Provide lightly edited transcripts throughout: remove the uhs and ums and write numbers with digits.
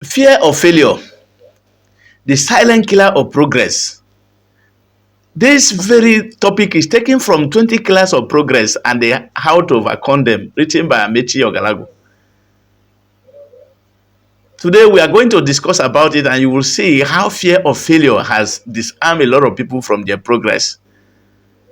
Fear of failure, the silent killer of progress. This very topic is taken from 20 Killers of Progress and How to Overcome Them, written by Amechi Ogalago. Today we are going to discuss about it, and you will see how fear of failure has disarmed a lot of people from their progress.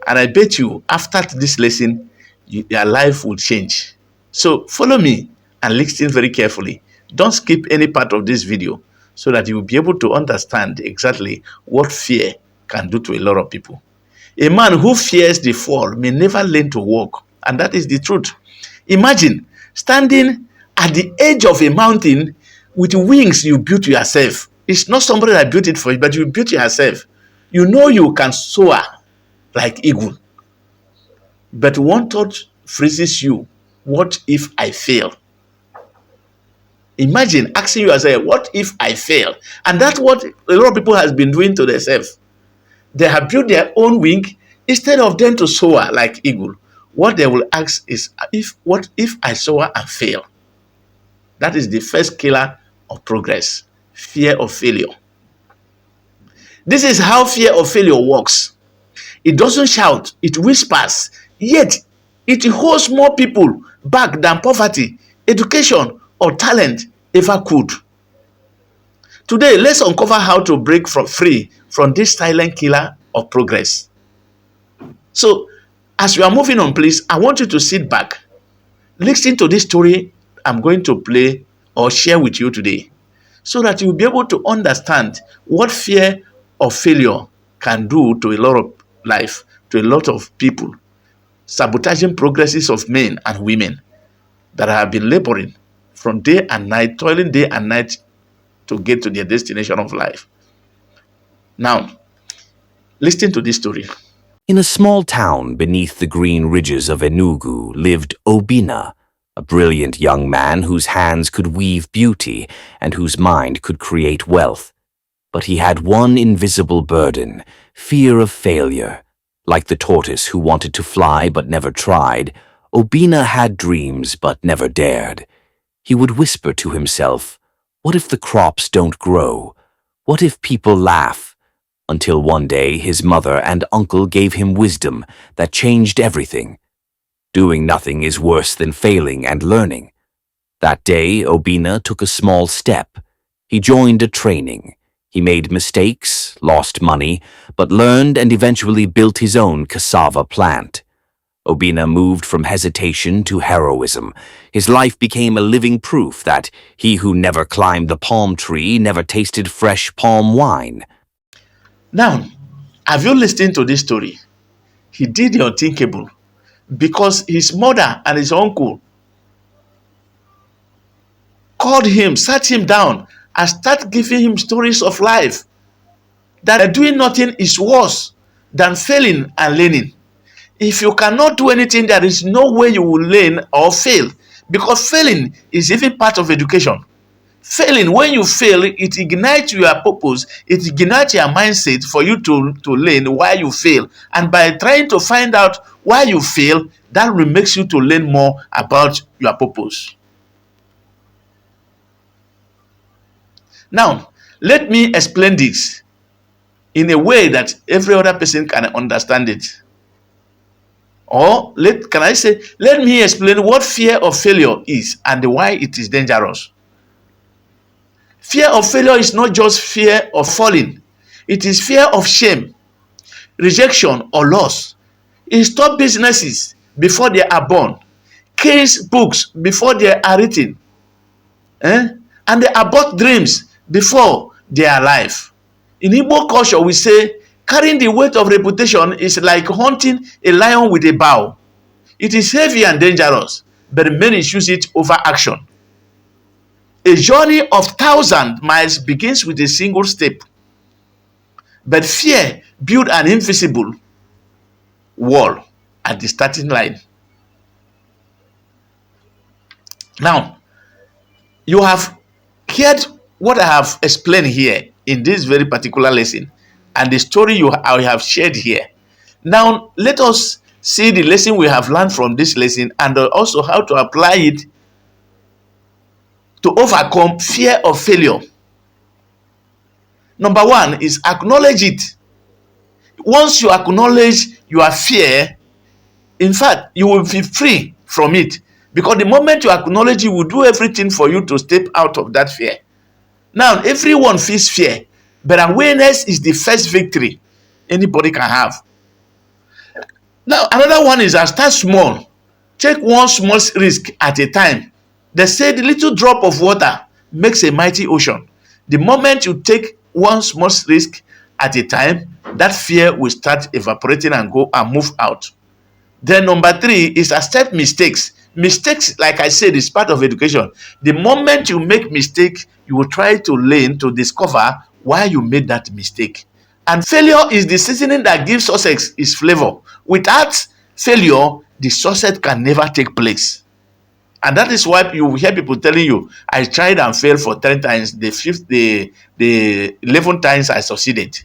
And I bet you after this lesson, your life will change. So follow me and listen very carefully. Don't skip any part of this video so that you will be able to understand exactly what fear can do to a lot of people. A man who fears the fall may never learn to walk, and that is the truth. Imagine standing at the edge of a mountain with wings you built yourself. It's not somebody that built it for you, but you built yourself. You know you can soar like eagle. But one thought freezes you. What if I fail? Imagine asking yourself, what if I fail? And that's what a lot of people has been doing to themselves. They have built their own wing instead of them to soar like eagle. What they will ask is, what if I soar and fail? That is the first killer of progress, fear of failure. This is how fear of failure works. It doesn't shout, it whispers, yet it holds more people back than poverty, education, or talent ever could. Today, let's uncover how to break free from this silent killer of progress. So, as we are moving on, please, I want you to sit back, listen to this story I'm going to play or share with you today, so that you'll be able to understand what fear of failure can do to a lot of life, to a lot of people, sabotaging progresses of men and women that have been laboring from day and night, toiling day and night to get to their destination of life. Now, listen to this story. In a small town beneath the green ridges of Enugu lived Obinna, a brilliant young man whose hands could weave beauty and whose mind could create wealth. But he had one invisible burden, fear of failure. Like the tortoise who wanted to fly but never tried, Obinna had dreams but never dared. He would whisper to himself, "What if the crops don't grow? What if people laugh?" Until one day his mother and uncle gave him wisdom that changed everything. Doing nothing is worse than failing and learning. That day, Obinna took a small step. He joined a training. He made mistakes, lost money, but learned and eventually built his own cassava plant. Obinna moved from hesitation to heroism. His life became a living proof that he who never climbed the palm tree never tasted fresh palm wine. Now, have you listened to this story? He did the unthinkable because his mother and his uncle called him, sat him down, and started giving him stories of life. That doing nothing is worse than failing and learning. If you cannot do anything, there is no way you will learn or fail, because failing is even part of education. Failing, when you fail, it ignites your purpose, it ignites your mindset for you to learn why you fail. And by trying to find out why you fail, that makes you to learn more about your purpose. Now, let me explain this in a way that every other person can understand it. Or let me explain what fear of failure is and why it is dangerous. Fear of failure is not just fear of falling. It is fear of shame, rejection, or loss. It stops businesses before they are born, kills books before they are written, and they abort dreams before they are alive. In Igbo culture, we say carrying the weight of reputation is like hunting a lion with a bow. It is heavy and dangerous, but many choose it over action. A journey of 1,000 miles begins with a single step, but fear builds an invisible wall at the starting line. Now, you have heard what I have explained here in this very particular lesson and the story I have shared here. Now, let us see the lesson we have learned from this lesson and also how to apply it to overcome fear of failure. Number one is acknowledge it. Once you acknowledge your fear, in fact, you will be free from it, because the moment you acknowledge, you will do everything for you to step out of that fear. Now, everyone feels fear, but awareness is the first victory anybody can have. Now, another one is start small. Take one small risk at a time. They say the little drop of water makes a mighty ocean. The moment you take one small risk at a time, that fear will start evaporating and go and move out. Then number three is accept mistakes. Mistakes, like I said, is part of education. The moment you make mistake, you will try to learn to discover why you made that mistake. And failure is the seasoning that gives success its flavor. Without failure, the success can never take place. And that is why you hear people telling you, I tried and failed for 10 times, the 11 times I succeeded.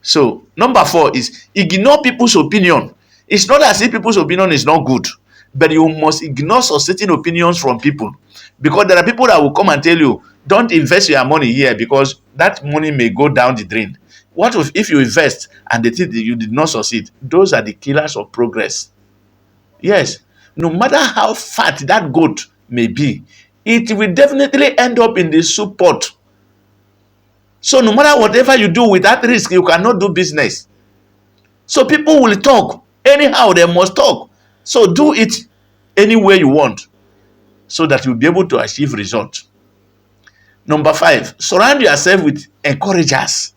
So number four is ignore people's opinion. It's not as if people's opinion is not good, but you must ignore certain opinions from people, because there are people that will come and tell you, don't invest your money here because that money may go down the drain. What if you invest and they think that you did not succeed? Those are the killers of progress. Yes, no matter how fat that goat may be, it will definitely end up in the soup pot. So no matter whatever you do with that risk, you cannot do business. So people will talk. Anyhow, they must talk. So do it any way you want, so that you'll be able to achieve results. Number five, surround yourself with encouragers.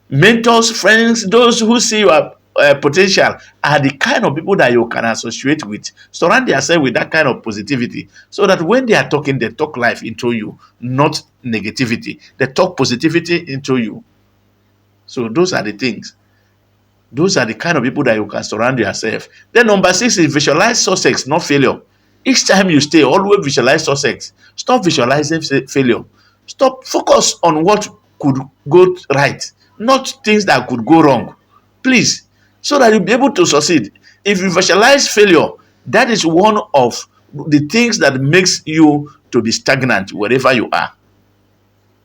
Mentors, friends, those who see your potential are the kind of people that you can associate with. Surround yourself with that kind of positivity, so that when they are talking, they talk life into you, not negativity. They talk positivity into you. So those are the things. Those are the kind of people that you can surround yourself. Then number six is visualize success, not failure. Each time you stay, always visualize success. Stop visualizing failure. Stop, focus on what could go right, not things that could go wrong. Please, so that you'll be able to succeed. If you visualize failure, that is one of the things that makes you to be stagnant wherever you are.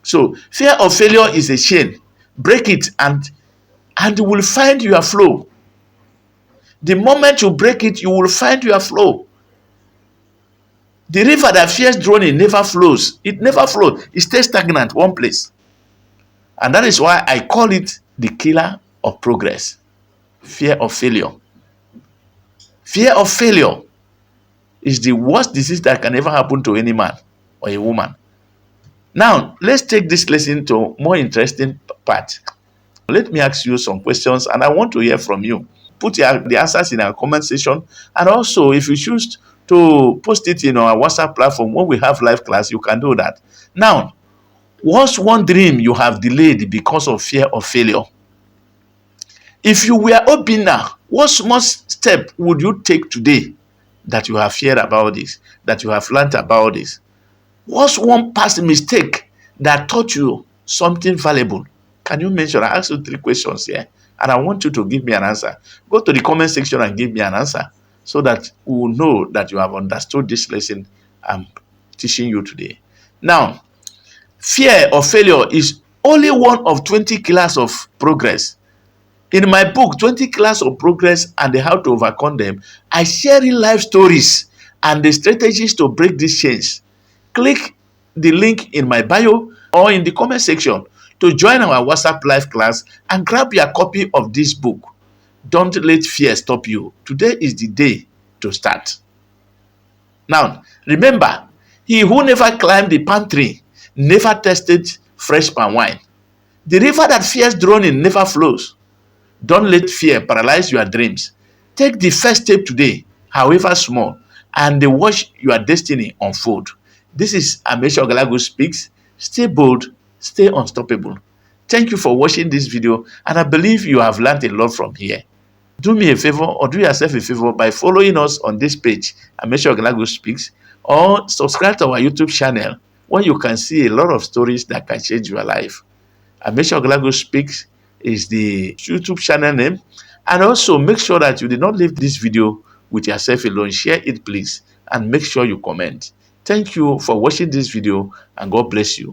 So fear of failure is a chain. Break it, and you will find your flow. The moment you break it, you will find your flow. The river that fears drowning never flows. It never flows. It stays stagnant one place. And that is why I call it the killer of progress. Fear of failure. Fear of failure is the worst disease that can ever happen to any man or a woman. Now, let's take this lesson to a more interesting part. Let me ask you some questions, and I want to hear from you. Put the answers in our comment section, and also if you choose to post it in our WhatsApp platform when we have live class, you can do that. Now, what's one dream you have delayed because of fear of failure? If you were Obinna, what small step would you take today that you have feared about this, that you have learned about this? What's one past mistake that taught you something valuable? Can you mention? I asked you 3 questions here, and I want you to give me an answer. Go to the comment section and give me an answer, so that we will know that you have understood this lesson I'm teaching you today. Now, fear of failure is only one of 20 killers of progress. In my book, 20 Killers of Progress and How to Overcome Them, I share real life stories and the strategies to break these chains. Click the link in my bio or in the comment section to join our WhatsApp live class and grab your copy of this book. Don't let fear stop you. Today is the day to start. Now, remember, he who never climbed the palm tree never tasted fresh palm wine. The river that fears drowning never flows. Don't let fear paralyze your dreams. Take the first step today, however small, and watch your destiny unfold. This is Ameche Ogalago Speaks. Stay bold, stay unstoppable. Thank you for watching this video, and I believe you have learned a lot from here. Do me a favor, or do yourself a favor, by following us on this page, Ameche Ogalago Speaks, or subscribe to our YouTube channel, where you can see a lot of stories that can change your life. Ameche Ogalago Speaks is the YouTube channel name. And also make sure that you did not leave this video with yourself alone. Share it, please, and make sure you comment. Thank you for watching this video and God bless you.